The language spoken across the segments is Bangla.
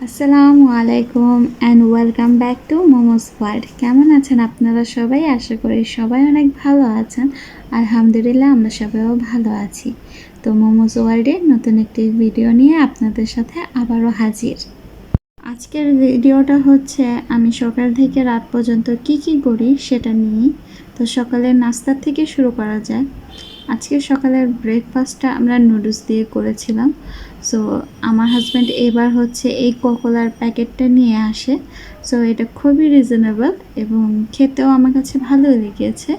আসসালামু আলাইকুম and welcome back to momos world. কেমন আছেন আপনারা সবাই? আশা করি সবাই অনেক ভালো আছেন। আলহামদুলিল্লাহ আমরা সবাইও ভালো আছি। তো মোমোস ওয়ার্ল্ডের নতুন একটি ভিডিও নিয়ে আপনাদের সাথে আবারও হাজির। আজকের ভিডিওটা হচ্ছে আমি সকাল থেকে রাত পর্যন্ত কি করি সেটা নিয়ে। তো সকালের নাস্তার থেকে শুরু করা যায়। আজকে সকালের ব্রেকফাস্টটা আমরা নুডলস দিয়ে করেছিলাম। সো আমার হাজব্যান্ড এবার হচ্ছে এই কোকোলার প্যাকেটটা নিয়ে আসে। সো এটা খুবই রিজনেবল এবং খেতেও আমার কাছে ভালোই লেগেছে।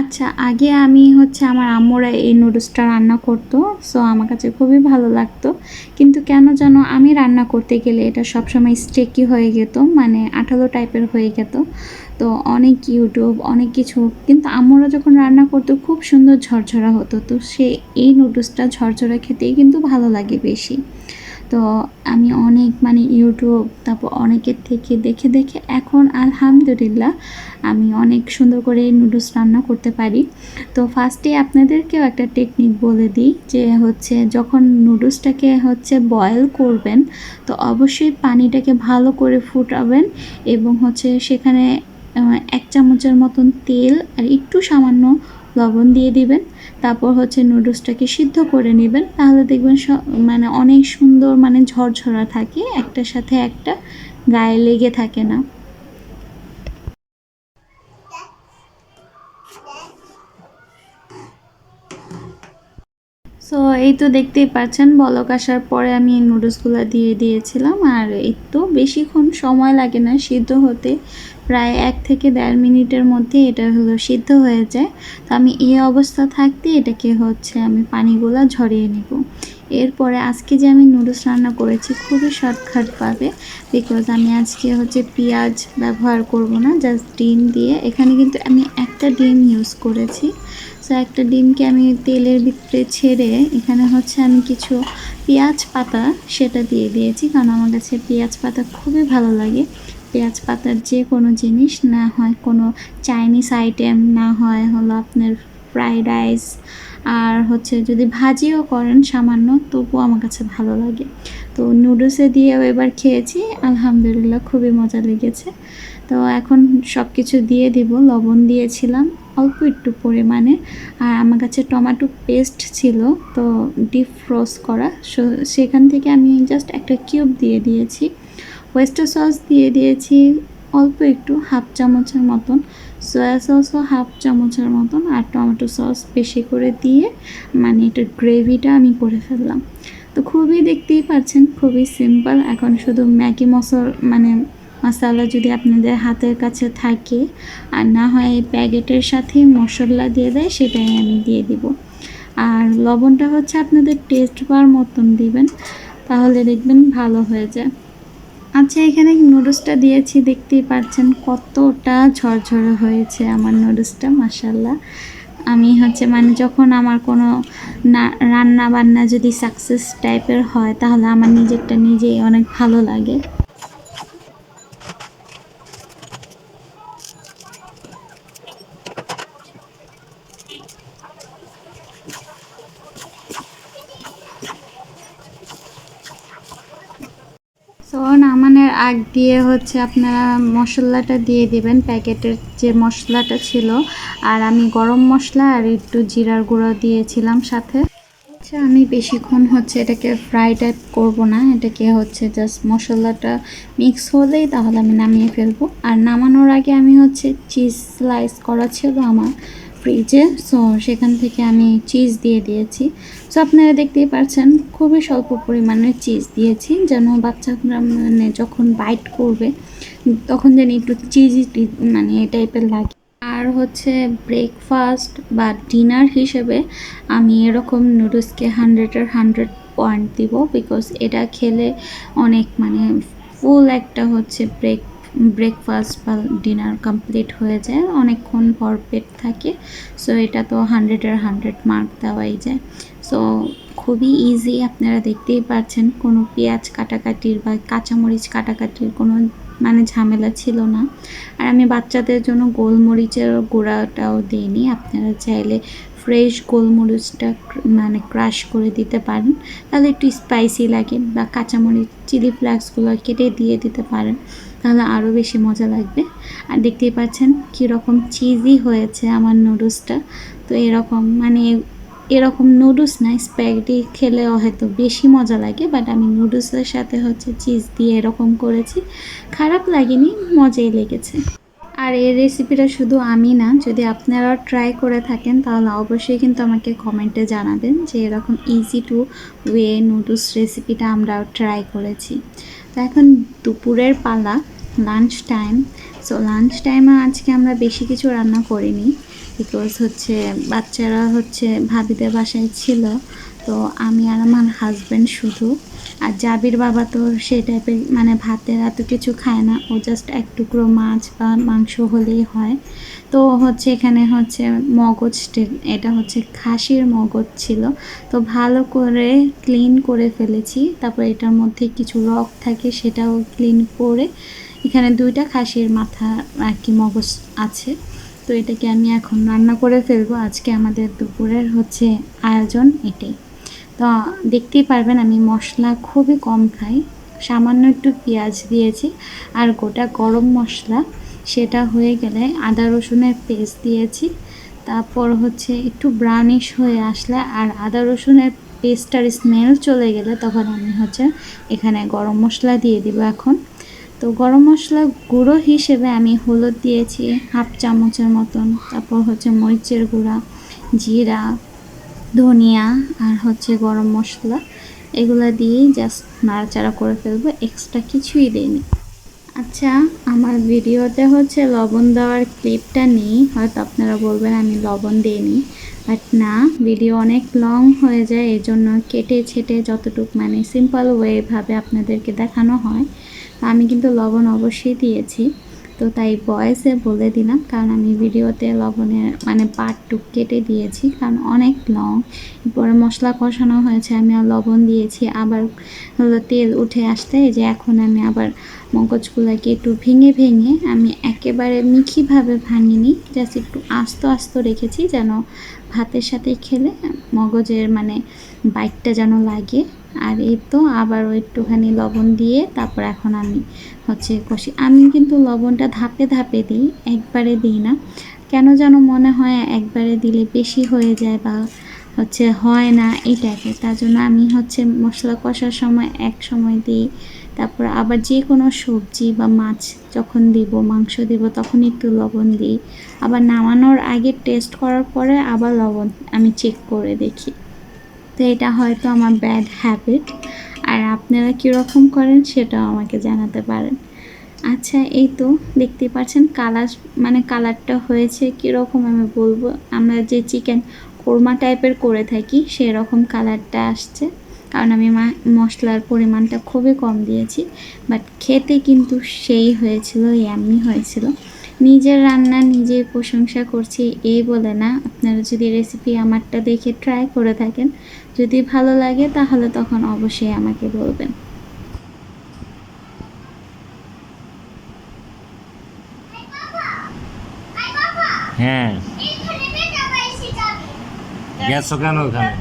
আচ্ছা, আগে আমি হচ্ছে আমার আম্মুরা এই নুডলসটা রান্না করতো। সো আমার কাছে খুবই ভালো লাগতো, কিন্তু কেন যেন আমি রান্না করতে গেলে এটা সবসময় স্টেকি হয়ে যেত, মানে আঠালো টাইপের হয়ে যেত। তো অনেক ইউটিউব অনেক কিছু, কিন্তু আম্মুরা যখন রান্না করতো খুব সুন্দর ঝরঝরা হতো। তো এই নুডলসটা ঝরঝরা খেতেই কিন্তু ভালো লাগে বেশি। তো আমি অনেক ইউটিউব তারপর অনেকের থেকে দেখে দেখে এখন আলহামদুলিল্লাহ আমি অনেক সুন্দর করে নুডলস রান্না করতে পারি। তো ফার্স্টে আপনাদেরকেও একটা টেকনিক বলে দিই, যে হচ্ছে যখন নুডলসটাকে হচ্ছে বয়েল করবেন, তো অবশ্যই পানিটাকে ভালো করে ফুটাবেন এবং হচ্ছে সেখানে 1 চামচের মতন তেল আর একটু সামান্য লবণ দিয়ে দিবেন। তারপর হচ্ছে নুডলসটাকে সিদ্ধ করে নেবেন, তাহলে দেখবেন অনেক সুন্দর ঝরঝরা থাকে, একটার সাথে একটা গায়ে লেগে থাকে না। সো এই তো দেখতেই পাচ্ছেন, বলক আসার পরে আমি নুডলসগুলো দিয়ে দিয়েছিলাম। আর এই তো বেশিক্ষণ সময় লাগে না সিদ্ধ হতে, প্রায় 1 থেকে 1.5 মিনিটের মধ্যে এটা হলো সিদ্ধ হয়ে যায়। তো আমি এই অবস্থা থাকতে এটাকে হচ্ছে আমি পানিগুলো ঝরিয়ে নেব। এরপরে আজকে যে আমি নুডলস রান্না করেছি খুবই শর্টকাটভাবে, বিকজ আমি আজকে হচ্ছে পেঁয়াজ ব্যবহার করব না, জাস্ট ডিম দিয়ে। এখানে কিন্তু আমি একটা ডিম ইউজ করেছি। সো একটা ডিমকে আমি তেলের ভিতরে ছেড়ে এখানে হচ্ছে আমি কিছু পেঁয়াজ পাতা সেটা দিয়ে দিয়েছি, কারণ আমার কাছে পেঁয়াজ পাতা খুবই ভালো লাগে। পেঁয়াজ পাতার যে কোনো জিনিস, না হয় কোনো চাইনিজ আইটেম, না হয় হলো আপনার ফ্রাইড রাইস, আর হচ্ছে যদি ভাজিও করেন সামান্য, তবুও আমার কাছে ভালো লাগে। তো নুডলসে দিয়েও এবার খেয়েছি, আলহামদুলিল্লাহ খুবই মজা লেগেছে। তো এখন সব কিছু দিয়ে দিব। লবণ দিয়েছিলাম অল্প একটু পরিমাণে, আর আমার কাছে টমেটো পেস্ট ছিল, তো ডিপ ফ্রোস্ট করা, সেখান থেকে আমি জাস্ট একটা কিউব দিয়ে দিয়েছি। ওয়েস্টার সস দিয়ে দিয়েছি অল্প একটু, 1/2 চামচের মতন। সয়া সসও 1/2 চামচের মতন, আর টমেটো সস বেশি করে দিয়ে এটার গ্রেভিটা আমি করে ফেললাম। তো খুবই, দেখতেই পাচ্ছেন, খুবই সিম্পল। এখন শুধু ম্যাগি মশলা যদি আপনাদের হাতের কাছে থাকে, আর না হয় এই প্যাকেটের সাথে মশলা দিয়ে দেয়, সেটাই আমি দিয়ে দিব। আর লবণটা হচ্ছে আপনাদের টেস্ট বার মতন দিবেন, তাহলে দেখবেন ভালো হয়ে যায়। আচ্ছা, এখানে নুডলসটা দিয়েছি, দেখতেই পাচ্ছেন কতটা ঝরঝরে হয়েছে আমার নুডলসটা, মাশাআল্লাহ। আমি হচ্ছে যখন আমার কোনো রান্না বান্না যদি সাকসেস টাইপের হয়, তাহলে আমার নিজেরটা নিজেই অনেক ভালো লাগে। সো নামানোর আগ দিয়ে হচ্ছে আপনারা মশলাটা দিয়ে দিবেন, প্যাকেটের যে মশলাটা ছিল। আর আমি গরম মশলা আর একটু জিরার গুঁড়ো দিয়েছিলাম সাথে। আচ্ছা, আমি বেশিক্ষণ হচ্ছে এটাকে ফ্রাই টাইপ করবো না, এটাকে হচ্ছে জাস্ট মশলাটা মিক্স হলেই তাহলে আমি নামিয়ে ফেলবো। আর নামানোর আগে আমি হচ্ছে চিজ স্লাইস করা ছিল আমার ফ্রিজে, সো সেখান থেকে আমি চিজ দিয়ে দিয়েছি। সো আপনারা দেখতেই পাচ্ছেন খুবই স্বল্প পরিমাণের চিজ দিয়েছি, যেন বাচ্চারা যখন বাইট করবে তখন যেন একটু চিজি এই টাইপের লাগে। আর হচ্ছে ব্রেকফাস্ট বা ডিনার হিসেবে আমি এরকম নুডলসকে 100-এর 100 পয়েন্ট দিব, বিকজ এটা খেলে অনেক ফুল একটা হচ্ছে ব্রেকফাস্ট বা ডিনার কমপ্লিট হয়ে যায়, অনেকক্ষণ ভরপেট থাকে। সো এটা তো 100-এর 100 মার্ক দেওয়াই যায়। সো খুবই ইজি, আপনারা দেখতেই পাচ্ছেন কোনো পেঁয়াজ কাটাকাটির বা কাঁচামরিচ কাটাকাটির কোনো ঝামেলা ছিল না। আর আমি বাচ্চাদের জন্য গোলমরিচের গুঁড়াটাও দিইনি, আপনারা চাইলে ফ্রেশ গোলমরিচটা মানে ক্রাশ করে দিতে পারেন, তাহলে একটু স্পাইসি লাগে, বা কাঁচামরিচ চিলি ফ্লেক্সগুলো কেটে দিয়ে দিতে পারেন, তাহলে আরও বেশি মজা লাগবে। আর দেখতেই পাচ্ছেন কীরকম চিজি হয়েছে আমার নুডলসটা। তো এরকম নুডলস না, স্প্যাগেটি খেলেও হয়তো বেশি মজা লাগে, বাট আমি নুডলসের সাথে হচ্ছে চিজ দিয়ে এরকম করেছি, খারাপ লাগেনি, মজাই লেগেছে। আর এই রেসিপিটা শুধু আমি না, যদি আপনারাও ট্রাই করে থাকেন তাহলে অবশ্যই কিন্তু আমাকে কমেন্টে জানাবেন যে এরকম ইজি টু ওয়ে নুডলস রেসিপিটা আমরাও ট্রাই করেছি। তো এখন দুপুরের পালা, লাঞ্চ টাইম। সো লাঞ্চ টাইমে আজকে আমরা বেশি কিছু রান্না করিনি, বিকজ হচ্ছে বাচ্চারা হচ্ছে ভাবিদের বাসায় ছিল, তো আমি আর আমার হাজব্যান্ড শুধু। আর জাবির বাবা তো সেই টাইপের মানে ভাতের এত কিছু খায় না, ও জাস্ট এক টুকরো মাছ বা মাংস হলেই হয়। তো হচ্ছে এখানে হচ্ছে মগজ, এটা হচ্ছে খাসির মগজ ছিল, তো ভালো করে ক্লিন করে ফেলেছি। তারপর এটার মধ্যে কিছু রক থাকে, সেটাও ক্লিন করে, এখানে 2টা খাসির মাথা আর কি মগজ আছে। তো এটাকে আমি এখন রান্না করে ফেলবো। আজকে আমাদের দুপুরের হচ্ছে আয়োজন এটাই। তো দেখতেই পারবেন আমি মশলা খুবই কম খাই, সামান্য একটু পেঁয়াজ দিয়েছি আর গোটা গরম মশলা, সেটা হয়ে গেলে আদা রসুনের পেস্ট দিয়েছি। তারপর হচ্ছে একটু ব্রাউনিশ হয়ে আসলে আর আদা রসুনের পেস্টটার স্মেল চলে গেলে তখন আমি হচ্ছে এখানে গরম মশলা দিয়ে দিব এখন। তো গরম মশলা গুঁড়ো হিসেবে আমি হলুদ দিয়েছি 1/2 চামচের মতন, তারপর হচ্ছে মরিচের গুঁড়া, জিরা, ধনিয়া আর হচ্ছে গরম মশলা, এগুলো দিয়েই জাস্ট নাড়াচাড়া করে ফেলবো, এক্সট্রা কিছুই দিইনি। আচ্ছা, আমার ভিডিওতে হচ্ছে লবণ দেওয়ার ক্লিপটা নেই, হয়তো আপনারা বলবেন আমি লবণ দিইনি, বাট না, ভিডিও অনেক লং হয়ে যায়, এই জন্য কেটে ছেটে যতটুকু মানে সিম্পল ওয়েভাবে আপনাদেরকে দেখানো হয়। আমি কিন্তু লবণ অবশ্যই দিয়েছি, তো তাই ভয়েসে বলে দিলাম, কারণ আমি ভিডিওতে লবণের মানে পার্টটুক কেটে দিয়েছি, কারণ অনেক লং। পরে মশলা কষানো হয়েছে, আমি আর লবণ দিয়েছি, আবার হলো তেল উঠে আসতে, যে এখন আমি আবার মগজগুলোকে একটু ভেঙে ভেঙে, আমি একেবারে মিখিভাবে ভাঙিনি, জাস্ট একটু আস্ত আস্ত রেখেছি, যেন ভাতের সাথে খেলে মগজের মানে বাইটটা যেন লাগে। আর এই তো আবারও একটুখানি লবণ দিয়ে তারপর এখন আমি হচ্ছে কষি। আমি কিন্তু লবণটা ধাপে ধাপে দিই, একবারে দিই না, কেন যেন মনে হয় একবারে দিলে বেশি হয়ে যায় বা হচ্ছে হয় না এই টাইপের, তার জন্য আমি হচ্ছে মশলা কষার সময় এক সময় দিই, তারপর আবার যে কোনো সবজি বা মাছ যখন দিব, মাংস দিব, তখন একটু লবণ দিই, আবার নামানোর আগে টেস্ট করার পরে আবার লবণ আমি চেক করে দেখি। তো এটা হয়তো আমার ব্যাড হ্যাবিট, আর আপনারা কীরকম করেন সেটাও আমাকে জানাতে পারেন। আচ্ছা, এই তো দেখতে পাচ্ছেন কালার, মানে কালারটা হয়েছে কীরকম আমি বলবো, আমরা যে চিকেন কোরমা টাইপের করে থাকি সেরকম কালারটা আসছে, কারণ আমি মশলার পরিমাণটা খুবই কম দিয়েছি, বাট খেতে কিন্তু সেই হয়েছিল, ইয়াম্মি হয়েছিল। নিজের রান্না নিজেই প্রশংসা করছি এই বলে না, আপনারা যদি রেসিপি আমারটা দেখে ট্রাই করে থাকেন, যদি ভালো লাগে তাহলে তখন অবশ্যই আমাকে বলবেন। হ্যাঁ, গেছো কেন ওখানে?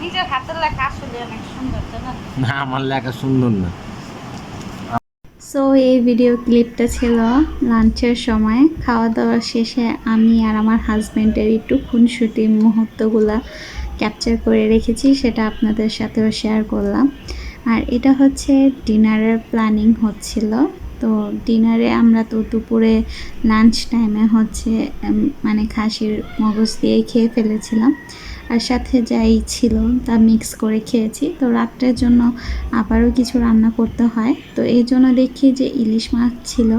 নিজের হাতের লেখা আসলে অনেক সুন্দর, জানো? না, আমার লেখা সুন্দর না। সো এই ভিডিও ক্লিপটা ছিল লাঞ্চের সময়, খাওয়া দাওয়া শেষে আমি আর আমার হাজব্যান্ডের একটু খুনসুটি মুহূর্তগুলো ক্যাপচার করে রেখেছি, সেটা আপনাদের সাথেও শেয়ার করলাম। আর এটা হচ্ছে ডিনারের প্ল্যানিং হচ্ছিল। তো ডিনারে আমরা তো দুপুরে লাঞ্চ টাইমে হচ্ছে মানে খাসির মগজ দিয়ে খেয়ে ফেলেছিলাম, আর সাথে যাই ছিল তা মিক্স করে খেয়েছি। তো রাত্রের জন্য আবারও কিছু রান্না করতে হয়, তো এই জন্য দেখি যে ইলিশ মাছ ছিল।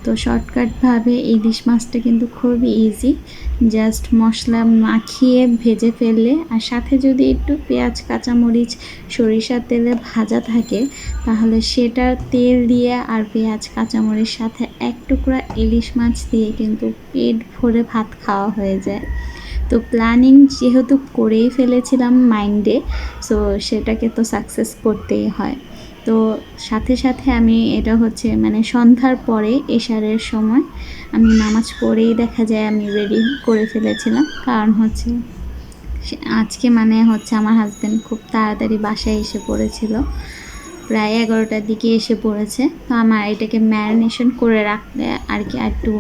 তো শর্টকাটভাবে ইলিশ মাছটা কিন্তু খুবই ইজি, জাস্ট মশলা মাখিয়ে ভেজে ফেললে, আর সাথে যদি একটু পেঁয়াজ, কাঁচামরিচ, সরিষার তেলে ভাজা থাকে, তাহলে সেটা তেল দিয়ে আর পেঁয়াজ কাঁচামরিচ সাথে এক টুকরা ইলিশ মাছ দিয়ে কিন্তু পেট ভরে ভাত খাওয়া হয়ে যায়। তো প্ল্যানিং যেহেতু করেই ফেলেছিলাম মাইন্ডে, সো সেটাকে তো সাকসেস করতেই হয়। তো সাথে সাথে আমি এটা হচ্ছে মানে সন্ধ্যার পরে এশারের সময় আমি নামাজ পড়েই দেখা যায় আমি রেডি করে ফেলেছিলাম। কারণ হচ্ছে আজকে মানে হচ্ছে আমার হাজব্যান্ড খুব তাড়াতাড়ি বাসায় এসে পড়েছিল, প্রায় 11টার দিকে এসে পড়েছে। তো আমার এটাকে ম্যারিনেশন করে রাখলে আর কি একটু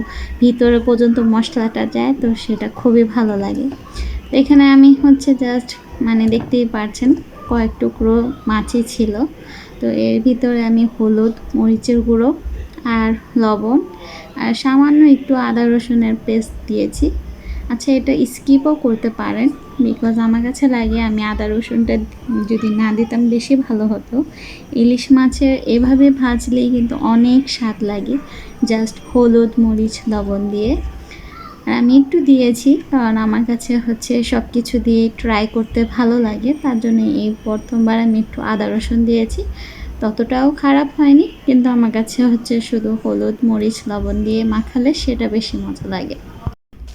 ভিতরে পর্যন্ত মশলাটা যায়, তো সেটা খুবই ভালো লাগে। তো এখানে আমি হচ্ছে জাস্ট মানে দেখতেই পারছেন কয়েক টুকরো মাছই ছিল। তো এর ভিতরে আমি হলুদ, মরিচের গুঁড়ো আর লবণ আর সামান্য একটু আদা রসুনের পেস্ট দিয়েছি। আচ্ছা, এটা স্কিপও করতে পারেন, বিকজ আমার কাছে লাগে আমি আদা রসুনটা যদি না দিতাম বেশি ভালো হতো। ইলিশ মাছের এভাবে ভাজলেই কিন্তু অনেক স্বাদ লাগে, জাস্ট হলুদ, মরিচ, লবণ দিয়ে। আর আমি একটু দিয়েছি কারণ আমার কাছে হচ্ছে সব কিছু দিয়ে ট্রাই করতে ভালো লাগে, তার জন্য এই প্রথমবার আমি একটু আদা রসুন দিয়েছি। ততটাও খারাপ হয়নি, কিন্তু আমার কাছে হচ্ছে শুধু হলুদ, মরিচ, লবণ দিয়ে মাখালে সেটা বেশি মজা লাগে।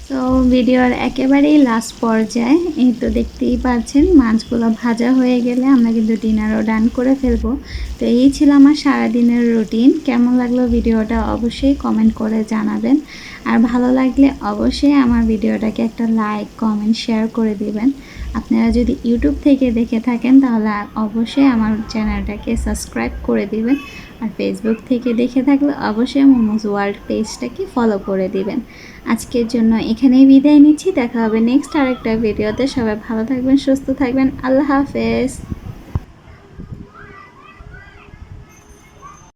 তো ভিডিওর একেবারেই লাস্ট পর্যায়ে এই তো দেখতেই পাচ্ছেন মাছগুলো ভাজা হয়ে গেলে আমরা কিন্তু ডিনারও ডান করে ফেলবো। তো এই ছিল আমার সারাদিনের রুটিন। কেমন লাগলো ভিডিওটা অবশ্যই কমেন্ট করে জানাবেন, আর ভালো লাগলে অবশ্যই আমার ভিডিওটাকে একটা লাইক, কমেন্ট, শেয়ার করে দিবেন। আপনারা যদি ইউটিউব থেকে দেখে থাকেন তাহলে অবশ্যই আমার চ্যানেলটাকে সাবস্ক্রাইব করে দিবেন, আর ফেসবুক থেকে দেখে থাকলে অবশ্যই মোমোজ ওয়ার্ল্ড পেজটাকে ফলো করে দিবেন। আজকের জন্য এখানেই বিদায় নিচ্ছি, দেখা হবে নেক্সট আরেকটা ভিডিওতে। সবাই ভালো থাকবেন, সুস্থ থাকবেন, আল্লাহ হাফেজ।